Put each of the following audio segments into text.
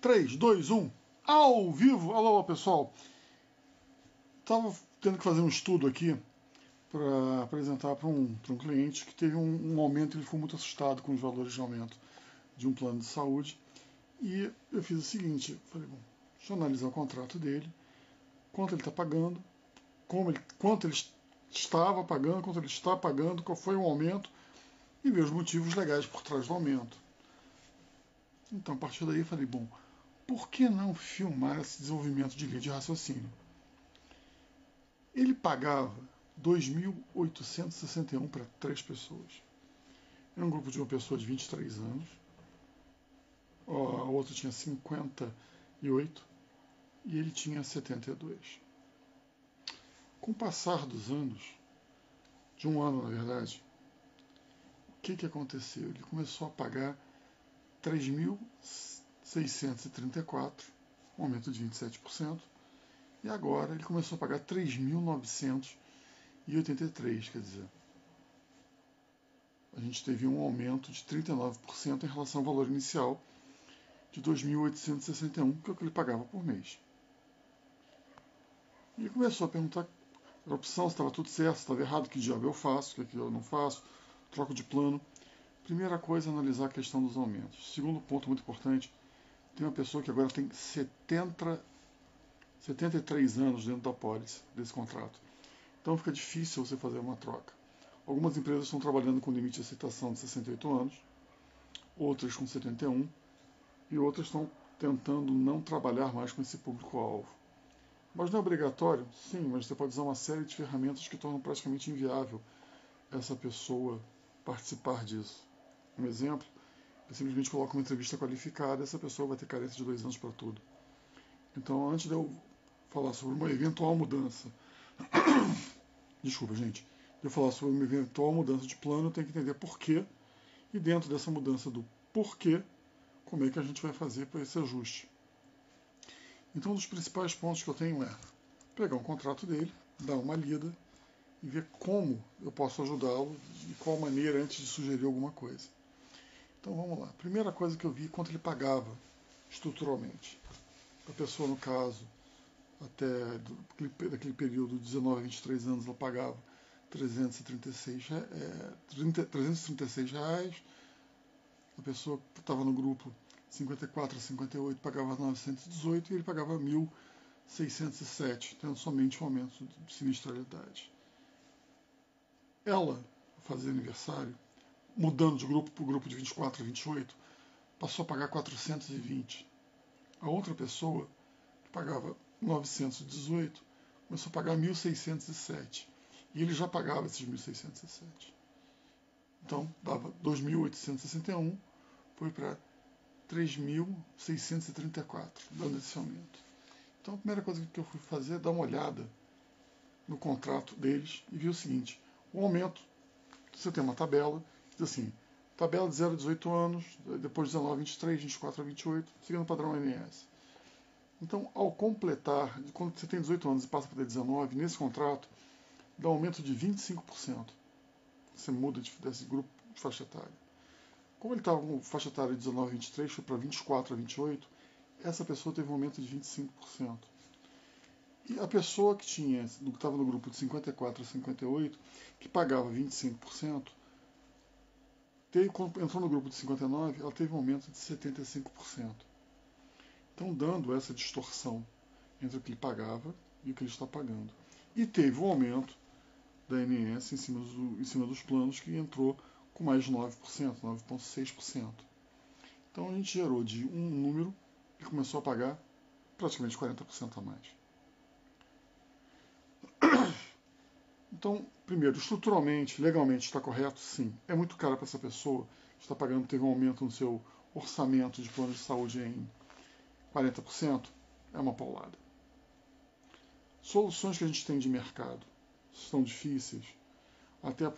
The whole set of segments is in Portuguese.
3, 2, 1, ao vivo! Alô, pessoal! Estava tendo que fazer um estudo aqui para apresentar para um cliente que teve um aumento, ele ficou muito assustado com os valores de aumento de um plano de saúde. E eu fiz o seguinte, falei, bom, deixa eu analisar o contrato dele, quanto ele está pagando, quanto ele estava pagando, quanto ele está pagando, qual foi o aumento e ver os motivos legais por trás do aumento. Então, a partir daí, eu falei, bom, por que não filmar esse desenvolvimento de linha de raciocínio? Ele pagava 2.861 para 3 pessoas. Era um grupo de uma pessoa de 23 anos, a outra tinha 58 e ele tinha 72. Com o passar dos anos, de um ano na verdade, o que aconteceu? Ele começou a pagar 3.634, um aumento de 27%, e agora ele começou a pagar 3.983, quer dizer, a gente teve um aumento de 39% em relação ao valor inicial de 2.861, que é o que ele pagava por mês. E ele começou a perguntar a opção, se estava tudo certo, se estava errado, que diabo eu faço, que eu não faço, troco de plano. Primeira coisa, analisar a questão dos aumentos. Segundo ponto muito importante, tem uma pessoa que agora tem 73 anos dentro da pólice desse contrato. Então fica difícil você fazer uma troca. Algumas empresas estão trabalhando com limite de aceitação de 68 anos, outras com 71, e outras estão tentando não trabalhar mais com esse público-alvo. Mas não é obrigatório? Sim, mas você pode usar uma série de ferramentas que tornam praticamente inviável essa pessoa participar disso. Um exemplo, eu simplesmente coloco uma entrevista qualificada, essa pessoa vai ter carência de 2 anos para tudo. Então, antes de eu falar sobre uma eventual mudança, desculpa, gente, de eu falar sobre uma eventual mudança de plano, eu tenho que entender porquê, e dentro dessa mudança do porquê, como é que a gente vai fazer para esse ajuste. Então, um dos principais pontos que eu tenho é pegar um contrato dele, dar uma lida e ver como eu posso ajudá-lo, de qual maneira, antes de sugerir alguma coisa. Então, vamos lá. Primeira coisa que eu vi, quanto ele pagava estruturalmente. A pessoa, no caso, até daquele período de 19 a 23 anos, ela pagava R$336. A pessoa que estava no grupo 54 a 58 pagava 918 e ele pagava 1.607, tendo somente um aumento de sinistralidade. Ela, fazia aniversário, mudando de grupo para o grupo de 24 a 28, passou a pagar 420. A outra pessoa, que pagava 918, começou a pagar 1.607. E ele já pagava esses 1.607. Então, dava 2.861, foi para 3.634, dando esse aumento. Então, a primeira coisa que eu fui fazer é dar uma olhada no contrato deles e ver o seguinte: o aumento, você tem uma tabela, diz assim, tabela de 0 a 18 anos, depois 19 a 23, 24 a 28, seguindo o padrão ANS. Então, ao completar, quando você tem 18 anos e passa para ter 19, nesse contrato, dá um aumento de 25%. Você muda desse grupo de faixa etária. Como ele estava com faixa etária de 19 a 23, foi para 24 a 28, essa pessoa teve um aumento de 25%. E a pessoa que estava no grupo de 54 a 58, que pagava 25%, quando entrou no grupo de 59, ela teve um aumento de 75%. Então, dando essa distorção entre o que ele pagava e o que ele está pagando. E teve um aumento da ANS em cima dos planos, que entrou com mais de 9%, 9,6%. Então a gente gerou de um número e começou a pagar praticamente 40% a mais. Então, primeiro, estruturalmente, legalmente está correto? Sim. É muito caro para essa pessoa que está pagando, teve um aumento no seu orçamento de plano de saúde em 40%? É uma paulada. Soluções que a gente tem de mercado são difíceis, até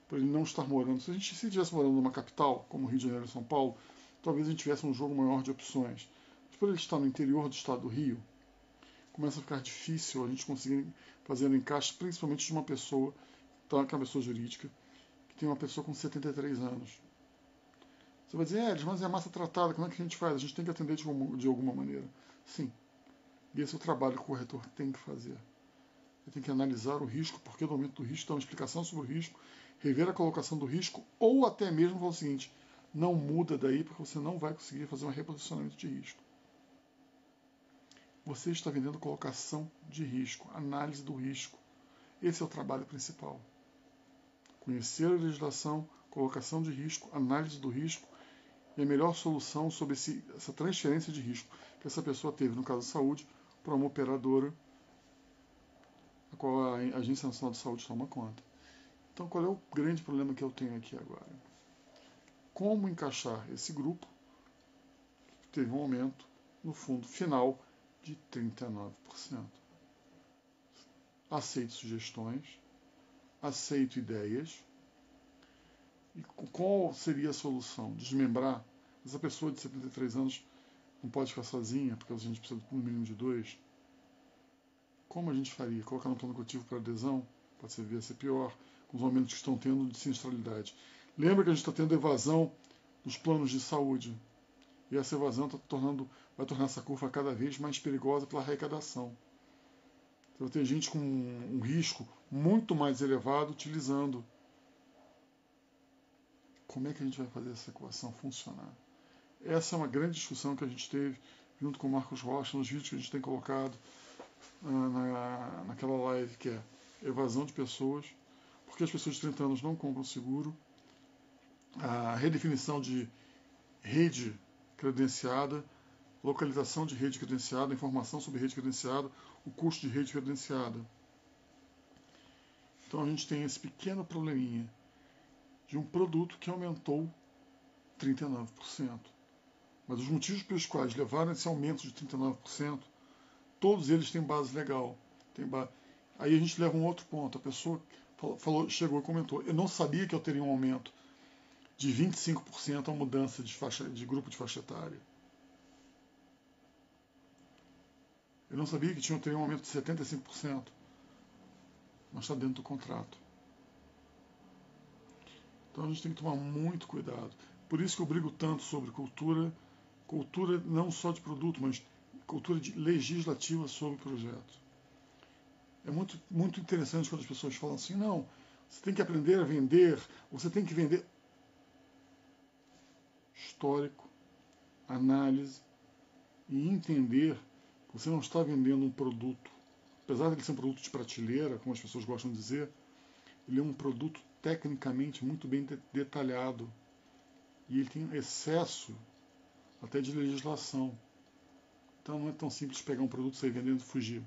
por ele não estar morando. Se a gente estivesse morando numa capital, como Rio de Janeiro e São Paulo, talvez a gente tivesse um jogo maior de opções. Mas por ele estar no interior do estado do Rio, começa a ficar difícil a gente conseguir fazer o encaixe, principalmente de uma pessoa, que é uma pessoa jurídica, que tem uma pessoa com 73 anos. Você vai dizer, mas é massa tratada, como é que a gente faz? A gente tem que atender de alguma maneira. Sim. E esse é o trabalho que o corretor tem que fazer. Ele tem que analisar o risco, porque do aumento do risco, dar uma explicação sobre o risco, rever a colocação do risco, ou até mesmo falar o seguinte, não muda daí, porque você não vai conseguir fazer um reposicionamento de risco. Você está vendendo colocação de risco, análise do risco. Esse é o trabalho principal. Conhecer a legislação, colocação de risco, análise do risco e a melhor solução sobre essa transferência de risco que essa pessoa teve, no caso da saúde, para uma operadora, a qual a Agência Nacional de Saúde toma conta. Então, qual é o grande problema que eu tenho aqui agora? Como encaixar esse grupo que teve um aumento no fundo final de 39%? Aceito sugestões, aceito ideias. E qual seria a solução? Desmembrar? Essa pessoa de 73 anos não pode ficar sozinha, porque a gente precisa de um mínimo de 2. Como a gente faria? Colocar no plano coletivo para adesão? Pode ser via ser pior, com os aumentos que estão tendo de sinistralidade. Lembra que a gente está tendo evasão dos planos de saúde. E essa evasão vai tornar essa curva cada vez mais perigosa pela arrecadação. Você vai ter gente com um risco muito mais elevado utilizando. Como é que a gente vai fazer essa equação funcionar? Essa é uma grande discussão que a gente teve junto com o Marcos Rocha nos vídeos que a gente tem colocado naquela live, que é evasão de pessoas, porque as pessoas de 30 anos não compram seguro, a redefinição de rede credenciada, localização de rede credenciada, informação sobre rede credenciada, o custo de rede credenciada. Então a gente tem esse pequeno probleminha de um produto que aumentou 39%. Mas os motivos pelos quais levaram esse aumento de 39%, todos eles têm base legal. Aí a gente leva um outro ponto. A pessoa chegou e comentou, eu não sabia que eu teria um aumento de 25% a mudança de grupo de faixa etária. Eu não sabia que teria um aumento de 75%. Mas está dentro do contrato. Então a gente tem que tomar muito cuidado. Por isso que eu brigo tanto sobre cultura não só de produto, mas cultura legislativa sobre projeto. É muito, muito interessante quando as pessoas falam assim, não, você tem que aprender a vender, você tem que vender histórico, análise e entender que você não está vendendo um produto. Apesar de ele ser um produto de prateleira, como as pessoas gostam de dizer, ele é um produto tecnicamente muito bem detalhado e ele tem excesso até de legislação. Então não é tão simples pegar um produto, sair vendendo e fugir.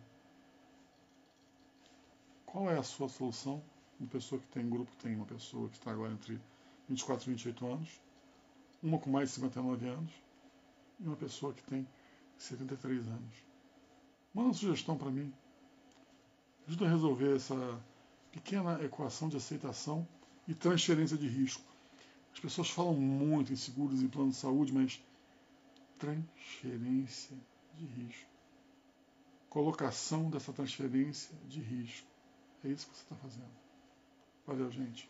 Qual é a sua solução? Uma pessoa que tem grupo, tem uma pessoa que está agora entre 24 e 28 anos, uma com mais de 59 anos e uma pessoa que tem 73 anos. Manda uma sugestão para mim. Ajuda a resolver essa pequena equação de aceitação e transferência de risco. As pessoas falam muito em seguros e plano de saúde, mas transferência de risco. Colocação dessa transferência de risco. É isso que você está fazendo. Valeu, gente.